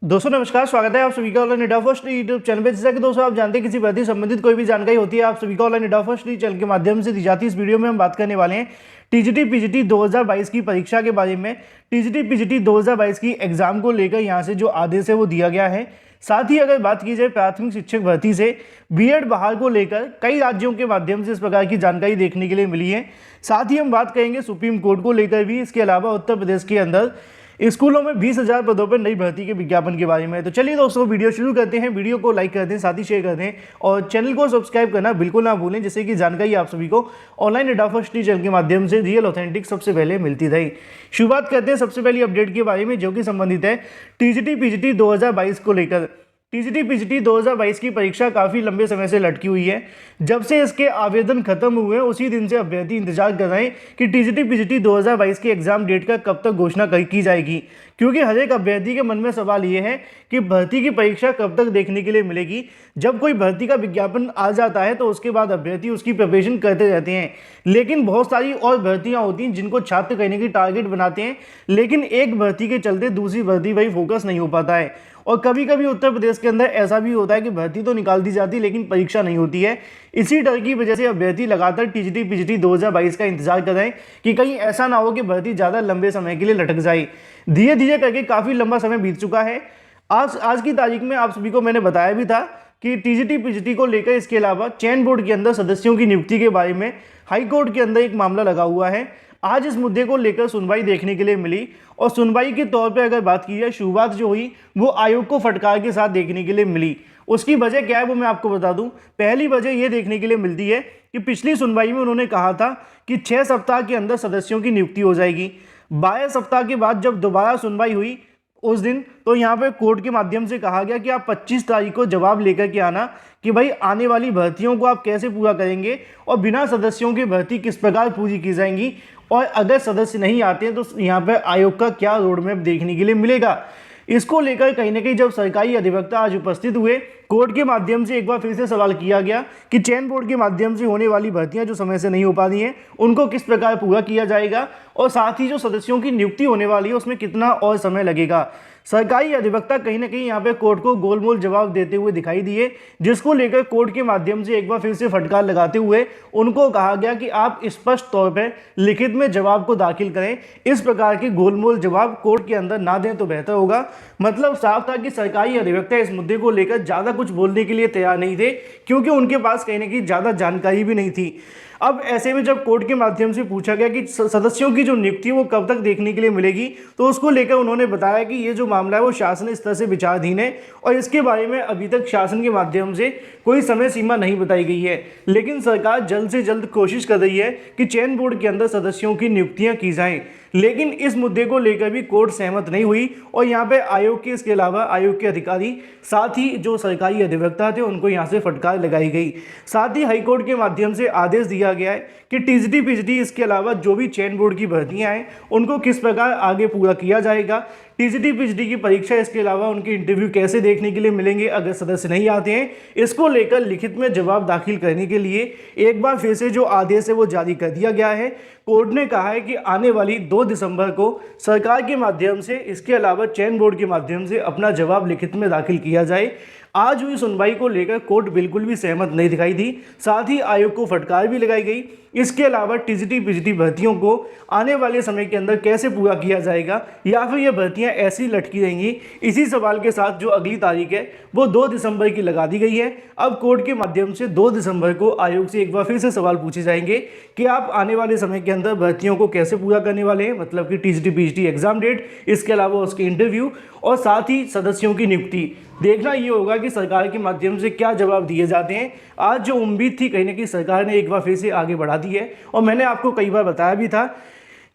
दोस्तों नमस्कार, स्वागत है आप सभी का online India first YouTube channel पे। जैसा कि दोस्तों आप जानते हैं किसी भर्ती संबंधित कोई भी जानकारी होती है आप सभी को ऑनलाइन इंडिया फर्स्ट चैनल के माध्यम से दी जाती है। इस वीडियो में हम बात करने वाले हैं टीजीटी पीजीटी 2022 की परीक्षा के बारे में। टीजीटी पीजीटी 2022 की एग्जाम को लेकर यहाँ से जो आदेश है वो दिया गया है। साथ ही अगर बात की जाए प्राथमिक शिक्षक भर्ती से बीएड बहाल को लेकर कई राज्यों के माध्यम से इस प्रकार की जानकारी देखने के लिए मिली है। साथ ही हम बात करेंगे सुप्रीम कोर्ट को लेकर भी। इसके अलावा उत्तर प्रदेश के अंदर स्कूलों में 20,000 पदों पर नई भर्ती के विज्ञापन के बारे में। तो चलिए दोस्तों वीडियो शुरू करते हैं। वीडियो को लाइक कर दें, साथ ही शेयर कर दें और चैनल को सब्सक्राइब करना बिल्कुल ना भूलें, जिससे कि जानकारी आप सभी को ऑनलाइन इंडिया फर्स्ट चैनल के माध्यम से रियल ऑथेंटिक सबसे पहले मिलती रही। शुरुआत करते हैं सबसे पहली अपडेट के बारे में, जो कि संबंधित है टीजीटी पीजीटी 2022 को लेकर। टीजीटी पीजीटी 2022 की परीक्षा काफ़ी लंबे समय से लटकी हुई है। जब से इसके आवेदन खत्म हुए उसी दिन से अभ्यर्थी इंतजार कर रहे हैं कि टीजीटी पीजीटी 2022 के एग्जाम डेट का कब तक घोषणा की जाएगी, क्योंकि हर एक अभ्यर्थी के मन में सवाल ये है कि भर्ती की परीक्षा कब तक देखने के लिए मिलेगी। जब कोई भर्ती का विज्ञापन आ जाता है तो उसके बाद अभ्यर्थी उसकी प्रिपरेशन करते रहते हैं, लेकिन बहुत सारी और भर्तियां होती हैं जिनको छात्र कहने की टारगेट बनाते हैं, लेकिन एक भर्ती के चलते दूसरी भर्ती वही फोकस नहीं हो पाता है। और कभी कभी उत्तर प्रदेश के अंदर ऐसा भी होता है कि भर्ती तो निकाल दी जाती है लेकिन परीक्षा नहीं होती है। इसी डर की वजह से अभ्यर्थी लगातार टीजीटी पीजीटी 2022 का इंतजार कर रहे हैं कि कहीं ऐसा ना हो कि भर्ती ज़्यादा लंबे समय के लिए लटक जाए। धीरे धीरे करके काफ़ी लंबा समय बीत चुका है। आज की तारीख में आप सभी को मैंने बताया भी था कि टीजीटी पीजीटी को लेकर इसके अलावा चयन बोर्ड के अंदर सदस्यों की नियुक्ति के बारे में हाई कोर्ट के अंदर एक मामला लगा हुआ है। आज इस मुद्दे को लेकर सुनवाई देखने के लिए मिली और सुनवाई के तौर पे अगर बात की जाए, शुरुआत जो हुई वो आयोग को फटकार के साथ देखने के लिए मिली। उसकी वजह क्या है वो मैं आपको बता दूं। पहली वजह ये देखने के लिए मिलती है कि पिछली सुनवाई में उन्होंने कहा था कि 6 सप्ताह के अंदर सदस्यों की नियुक्ति हो जाएगी। 12 सप्ताह के बाद जब दोबारा सुनवाई हुई उस दिन तो यहाँ पे कोर्ट के माध्यम से कहा गया कि आप 25 तारीख को जवाब लेकर के आना कि भाई आने वाली भर्तियों को आप कैसे पूरा करेंगे और बिना सदस्यों की भर्ती किस प्रकार पूरी की जाएंगी, और अगर सदस्य नहीं आते हैं तो यहाँ पर आयोग का क्या रोड मैप देखने के लिए मिलेगा। इसको लेकर कहीं ना कहीं जब सरकारी अधिवक्ता आज उपस्थित हुए, कोर्ट के माध्यम से एक बार फिर से सवाल किया गया कि चयन बोर्ड के माध्यम से होने वाली भर्तियां जो समय से नहीं हो पा रही हैं उनको किस प्रकार पूरा किया जाएगा, और साथ ही जो सदस्यों की नियुक्ति होने वाली है उसमें कितना और समय लगेगा। सरकारी अधिवक्ता कहीं ना कहीं यहाँ पे कोर्ट को गोलमोल जवाब देते हुए दिखाई दिए, जिसको लेकर कोर्ट के माध्यम से एक बार फिर से फटकार लगाते हुए उनको कहा गया कि आप स्पष्ट तौर पर लिखित में जवाब को दाखिल करें। इस प्रकार के गोलमोल जवाब कोर्ट के अंदर ना दें तो बेहतर होगा। मतलब साफ था कि सरकारी अधिवक्ता इस मुद्दे को लेकर ज़्यादा कुछ बोलने के लिए तैयार नहीं थे, क्योंकि उनके पास कहीं ना कहीं ज़्यादा जानकारी भी नहीं थी। अब ऐसे में जब कोर्ट के माध्यम से पूछा गया कि सदस्यों की जो नियुक्ति वो कब तक देखने के लिए मिलेगी, तो उसको लेकर उन्होंने बताया कि ये जो मामला है वो शासन स्तर से विचाराधीन है और इसके बारे में अभी तक शासन के माध्यम से कोई समय सीमा नहीं बताई गई है, लेकिन सरकार जल्द से जल्द कोशिश कर रही है कि चयन बोर्ड के अंदर सदस्यों की नियुक्तियां की जाएं। लेकिन इस मुद्दे को लेकर भी कोर्ट सहमत नहीं हुई और यहाँ पे आयोग के इसके अलावा आयोग के अधिकारी साथ ही जो सरकारी अधिवक्ता थे उनको यहाँ से फटकार लगाई गई। साथ ही हाईकोर्ट के माध्यम से आदेश दिया गया है कि टीजीटी पीजीटी इसके अलावा जो भी चयन बोर्ड की भर्तियां हैं उनको किस प्रकार आगे पूरा किया जाएगा। टीजीटी पीजीटी की परीक्षा इसके अलावा उनके इंटरव्यू कैसे देखने के लिए मिलेंगे अगर सदस्य नहीं आते हैं, इसको लेकर लिखित में जवाब दाखिल करने के लिए एक बार फिर से जो आदेश है वो जारी कर दिया गया है। कोर्ट ने कहा है कि आने वाली 2 दिसंबर को सरकार के माध्यम से इसके अलावा चयन बोर्ड के माध्यम से अपना जवाब लिखित में दाखिल किया जाए। आज हुई सुनवाई को लेकर कोर्ट बिल्कुल भी सहमत नहीं दिखाई दी, साथ ही आयोग को फटकार भी लगाई गई। इसके अलावा टीजीटी पीजीटी भर्तियों को आने वाले समय के अंदर कैसे पूरा किया जाएगा या फिर ये भर्तियां ऐसी लटकी रहेंगी, इसी सवाल के साथ जो अगली तारीख है वो 2 दिसंबर की लगा दी गई है। अब कोर्ट के माध्यम से 2 दिसंबर को आयोग से एक बार फिर से सवाल पूछे जाएंगे कि आप आने वाले समय के अंदर भर्तियों को कैसे पूरा करने वाले हैं, मतलब कि टीजीटी पीजीटी एग्जाम डेट, इसके अलावा उसके इंटरव्यू और साथ ही सदस्यों की नियुक्ति। देखना ये होगा कि सरकार के माध्यम से क्या जवाब दिए जाते हैं। आज जो उम्मीद थी कहीं ना कहीं सरकार ने एक बार फिर से आगे बढ़ा दी है, और मैंने आपको कई बार बताया भी था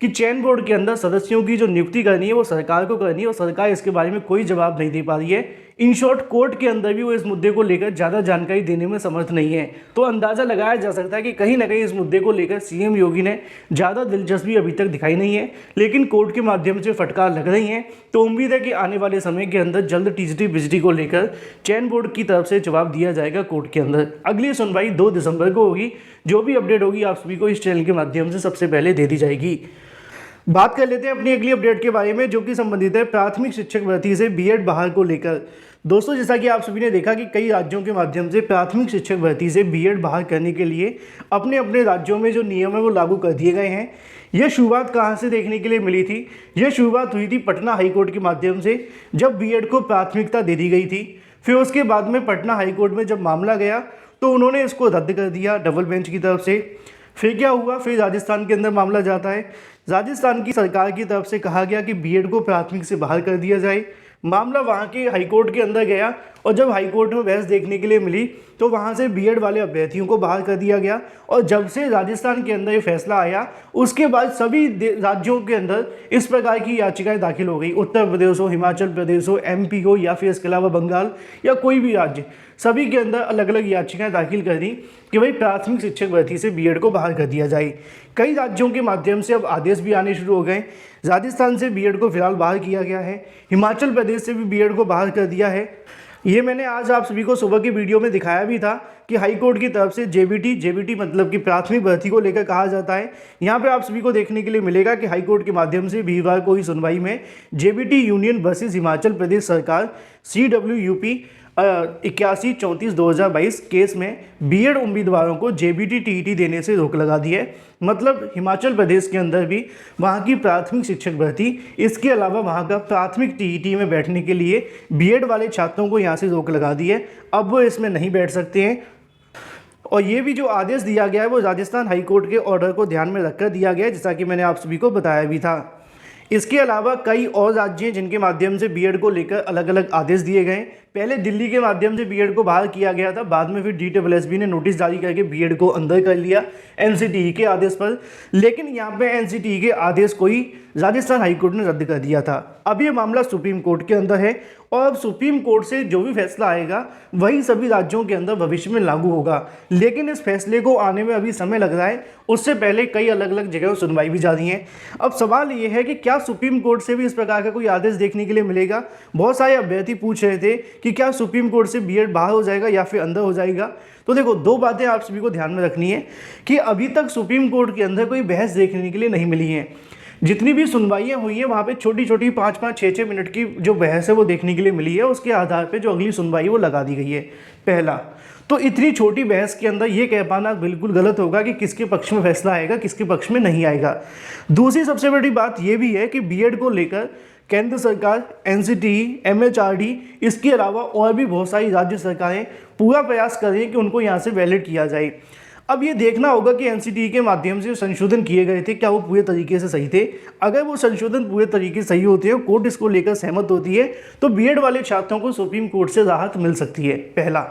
कि चयन बोर्ड के अंदर सदस्यों की जो नियुक्ति करनी है वो सरकार को करनी है और सरकार इसके बारे में कोई जवाब नहीं दे पा रही है। इन शॉर्ट कोर्ट के अंदर भी वो इस मुद्दे को लेकर ज़्यादा जानकारी देने में समर्थ नहीं है। तो अंदाज़ा लगाया जा सकता है कि कहीं ना कहीं इस मुद्दे को लेकर सीएम योगी ने ज़्यादा दिलचस्पी अभी तक दिखाई नहीं है, लेकिन कोर्ट के माध्यम से फटकार लग रही है। तो उम्मीद है कि आने वाले समय के अंदर जल्द टीजीटी पीजीटी को लेकर चयन बोर्ड की तरफ से जवाब दिया जाएगा कोर्ट के अंदर। अगली सुनवाई 2 दिसंबर को होगी। जो भी अपडेट होगी आप सभी को इस चैनल के माध्यम से सबसे पहले दे दी जाएगी। बात कर लेते हैं अपनी अगली अपडेट के बारे में, जो कि संबंधित है प्राथमिक शिक्षक भर्ती से बीएड बहाल को लेकर। दोस्तों, जैसा कि आप सभी ने देखा कि कई राज्यों के माध्यम से प्राथमिक शिक्षक भर्ती से बीएड बहाल करने के लिए अपने अपने राज्यों में जो नियम है वो लागू कर दिए गए हैं। यह शुरुआत कहाँ से देखने के लिए मिली थी? यह शुरुआत हुई थी पटना हाईकोर्ट के माध्यम से, जब बीएड को प्राथमिकता दे दी गई थी। फिर उसके बाद में पटना हाईकोर्ट में जब मामला गया तो उन्होंने इसको रद्द कर दिया डबल बेंच की तरफ से। फिर क्या हुआ? फिर राजस्थान के अंदर मामला जाता है। राजस्थान की सरकार की तरफ से कहा गया कि बीएड को प्राथमिक से बाहर कर दिया जाए। मामला वहाँ के हाईकोर्ट के अंदर गया और जब हाईकोर्ट में बहस देखने के लिए मिली तो वहाँ से बीएड वाले अभ्यर्थियों को बाहर कर दिया गया। और जब से राजस्थान के अंदर ये फैसला आया उसके बाद सभी राज्यों के अंदर इस प्रकार की याचिकाएं दाखिल हो गई। उत्तर प्रदेश हो, हिमाचल प्रदेश हो, एमपी हो या फिर इसके अलावा बंगाल या कोई भी राज्य, सभी के अंदर अलग अलग याचिकाएं दाखिल कर दी कि भाई प्राथमिक शिक्षक भर्ती से बीएड को बाहर कर दिया जाए। कई राज्यों के माध्यम से अब आदेश भी आने शुरू हो गए। राजस्थान से बीएड को फिलहाल बाहर किया गया है, हिमाचल प्रदेश से भी बीएड को बाहर कर दिया है। ये मैंने आज आप सभी को सुबह की वीडियो में दिखाया भी था कि हाईकोर्ट की तरफ से जेबीटी मतलब कि प्राथमिक भर्ती को लेकर कहा जाता है। यहाँ पे आप सभी को देखने के लिए मिलेगा कि हाईकोर्ट के माध्यम से वीरवार को हुई सुनवाई में JBT union versus Himachal Pradesh सरकार CWUP 8134/2022 केस में बीएड उम्मीदवारों को जेबीटी टीईटी देने से रोक लगा दी है। मतलब हिमाचल प्रदेश के अंदर भी वहाँ की प्राथमिक शिक्षक भर्ती, इसके अलावा वहाँ का प्राथमिक टीईटी में बैठने के लिए बीएड वाले छात्रों को यहाँ से रोक लगा दी है। अब वो इसमें नहीं बैठ सकते हैं। और ये भी जो आदेश दिया गया है वो राजस्थान हाईकोर्ट के ऑर्डर को ध्यान में रखकर दिया गया है, जैसा कि मैंने आप सभी को बताया भी था। इसके अलावा कई और राज्य हैं जिनके माध्यम से बीएड को लेकर अलग अलग आदेश दिए गए। पहले दिल्ली के माध्यम से बीएड को बाहर किया गया था, बाद में फिर DSSB ने नोटिस जारी करके बीएड को अंदर कर लिया NCTE के आदेश पर। लेकिन यहाँ पे NCTE के आदेश को ही राजस्थान हाईकोर्ट ने रद्द कर दिया था। अब ये मामला सुप्रीम कोर्ट के अंदर है और अब सुप्रीम कोर्ट से जो भी फैसला आएगा वही सभी राज्यों के अंदर भविष्य में लागू होगा। लेकिन इस फैसले को आने में अभी समय लग रहा है, उससे पहले कई अलग अलग जगहों सुनवाई भी जारी है। अब सवाल ये है कि क्या सुप्रीम कोर्ट से भी इस प्रकार का कोई आदेश देखने के लिए मिलेगा? बहुत सारे अभ्यर्थी पूछ रहे थे कि क्या सुप्रीम कोर्ट से बीएड बाहर हो जाएगा या फिर अंदर हो जाएगा। तो देखो, दो बातें आप सभी को ध्यान में रखनी है कि अभी तक सुप्रीम कोर्ट के अंदर कोई बहस देखने के लिए नहीं मिली है। जितनी भी सुनवाइयाँ हुई हैं वहाँ पे छोटी छोटी 5-5, 6-6 मिनट की जो बहस है वो देखने के लिए मिली है। उसके आधार पे जो अगली सुनवाई वो लगा दी गई है। पहला तो इतनी छोटी बहस के अंदर ये कह पाना बिल्कुल गलत होगा कि किसके पक्ष में फैसला आएगा, किसके पक्ष में नहीं आएगा। दूसरी सबसे बड़ी बात ये भी है कि बीएड को लेकर केंद्र सरकार, NCTE, MHRD, इसके अलावा और भी बहुत सारी राज्य सरकारें पूरा प्रयास कर रही हैं कि उनको यहाँ से वैलिड किया जाए। अब ये देखना होगा कि NCTE के माध्यम से संशोधन किए गए थे क्या वो पूरे तरीके से सही थे। अगर वो संशोधन पूरे तरीके से सही होते हैं, कोर्ट इसको लेकर सहमत होती है, तो बीएड वाले छात्रों को सुप्रीम कोर्ट से राहत मिल सकती है। पहला।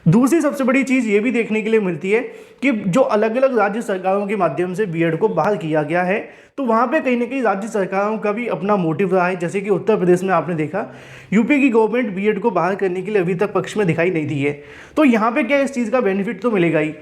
दूसरी सबसे बड़ी चीज़ ये भी देखने के लिए मिलती है कि जो अलग अलग राज्य सरकारों के माध्यम से बीएड को बाहर किया गया है तो वहाँ पे कहीं ना कहीं राज्य सरकारों का भी अपना मोटिव रहा है। जैसे कि उत्तर प्रदेश में आपने देखा, यूपी की गवर्नमेंट बीएड को बाहर करने के लिए अभी तक पक्ष में दिखाई नहीं दी है। तो यहाँ पे क्या इस चीज़ का बेनिफिट तो मिलेगा ही।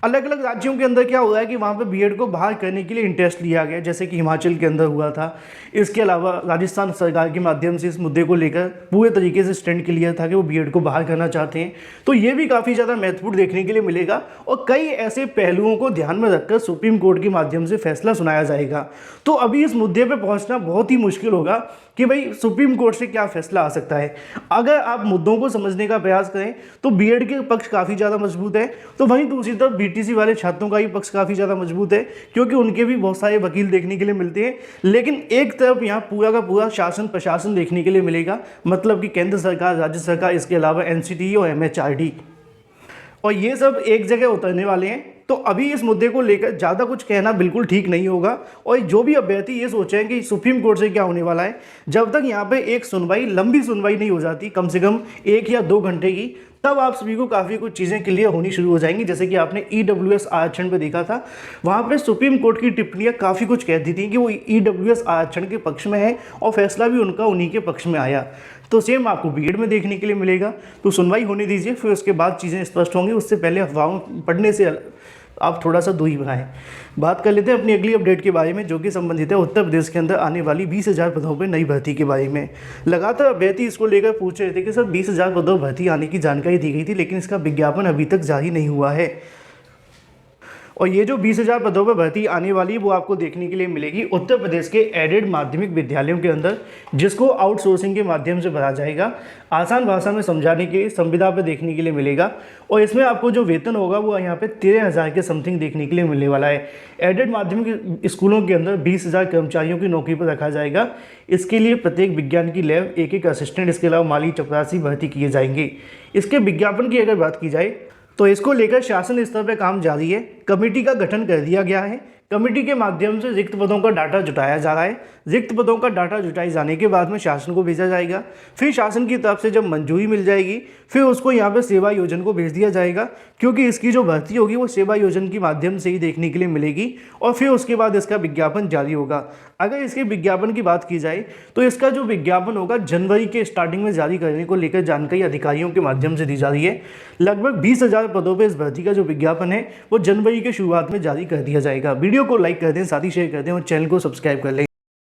अलग अलग राज्यों के अंदर क्या हो रहा है कि वहाँ पे बीएड को बाहर करने के लिए इंटरेस्ट लिया गया, जैसे कि हिमाचल के अंदर हुआ था। इसके अलावा राजस्थान सरकार के माध्यम से इस मुद्दे को लेकर पूरे तरीके से स्टैंड क्लियर था कि वो बीएड को बाहर करना चाहते हैं। तो ये भी काफ़ी ज़्यादा महत्वपूर्ण देखने के लिए मिलेगा और कई ऐसे पहलुओं को ध्यान में रखकर सुप्रीम कोर्ट के माध्यम से फैसला सुनाया जाएगा। तो अभी इस मुद्दे पर पहुँचना बहुत ही मुश्किल होगा कि भाई सुप्रीम कोर्ट से क्या फैसला आ सकता है। अगर आप मुद्दों को समझने का प्रयास करें तो बीएड के पक्ष काफ़ी ज़्यादा मजबूत है, तो वहीं दूसरी तरफ बीटीसी वाले छात्रों का ही पक्ष काफ़ी ज़्यादा मजबूत है, क्योंकि उनके भी बहुत सारे वकील देखने के लिए मिलते हैं। लेकिन एक तरफ यहाँ पूरा का पूरा शासन प्रशासन देखने के लिए मिलेगा, मतलब कि केंद्र सरकार, राज्य सरकार, इसके अलावा NCTE और MHRD, और ये सब एक जगह उतरने वाले हैं। तो अभी इस मुद्दे को लेकर ज़्यादा कुछ कहना बिल्कुल ठीक नहीं होगा। और जो भी अभ्यर्थी ये सोचे हैं कि सुप्रीम कोर्ट से क्या होने वाला है, जब तक यहाँ पे एक सुनवाई, लंबी सुनवाई नहीं हो जाती, कम से कम 1 या 2 घंटे की, तब आप सभी को काफ़ी कुछ चीज़ें क्लियर होनी शुरू हो जाएंगी। जैसे कि आपने EWS आरक्षण पे देखा था, वहाँ पे सुप्रीम कोर्ट की टिप्पणियाँ काफ़ी कुछ कहती थी कि वो EWS आरक्षण के पक्ष में है और फैसला भी उनका उन्हीं के पक्ष में आया। तो सेम आपको बीएड में देखने के लिए मिलेगा। तो सुनवाई होने दीजिए, फिर उसके बाद चीज़ें स्पष्ट होंगी। उससे पहले अफवाहों पढ़ने से आप थोड़ा सा दूरी बनाएं। बात कर लेते हैं अपनी अगली अपडेट के बारे में, जो कि संबंधित है उत्तर प्रदेश के अंदर आने वाली 20,000 पदों पर नई भर्ती के बारे में। लगातार अभ्यर्थी इसको लेकर पूछ रहे थे कि सर 20,000 पदों भर्ती आने की जानकारी दी गई थी, लेकिन इसका विज्ञापन अभी तक जारी नहीं हुआ है। और ये जो 20,000 पदों पर भर्ती आने वाली है वो आपको देखने के लिए मिलेगी उत्तर प्रदेश के एडेड माध्यमिक विद्यालयों के अंदर, जिसको आउटसोर्सिंग के माध्यम से भरा जाएगा। आसान भाषा में समझाने के संविदा पर देखने के लिए मिलेगा और इसमें आपको जो वेतन होगा वो यहाँ पे 13,000 के समथिंग देखने के लिए मिलने वाला है। एडेड माध्यमिक स्कूलों के अंदर 20,000 कर्मचारियों की नौकरी पर रखा जाएगा। इसके लिए प्रत्येक विज्ञान की लैब, एक असिस्टेंट, इसके अलावा माली चपरासी भर्ती किए जाएंगे। इसके विज्ञापन की अगर बात की जाए तो इसको लेकर शासन स्तर पर काम जारी है। कमेटी का गठन कर दिया गया है। कमेटी के माध्यम से रिक्त पदों का डाटा जुटाया जा रहा है। रिक्त पदों का डाटा जुटाए जाने के बाद में शासन को भेजा जाएगा। फिर शासन की तरफ से जब मंजूरी मिल जाएगी फिर उसको यहाँ पे सेवा योजन को भेज दिया जाएगा, क्योंकि इसकी जो भर्ती होगी वो सेवा योजन के माध्यम से ही देखने के लिए मिलेगी और फिर उसके बाद इसका विज्ञापन जारी होगा। अगर इसके विज्ञापन की बात की जाए तो इसका जो विज्ञापन होगा जनवरी के स्टार्टिंग में जारी करने को लेकर जानकारी अधिकारियों के माध्यम से दी जा रही है। लगभग 20,000 पदों पर इस भर्ती का जो विज्ञापन है वो जनवरी के शुरुआत में जारी कर दिया जाएगा। वीडियो को लाइक कर दें, साथ ही शेयर कर दें और चैनल को सब्सक्राइब कर लें।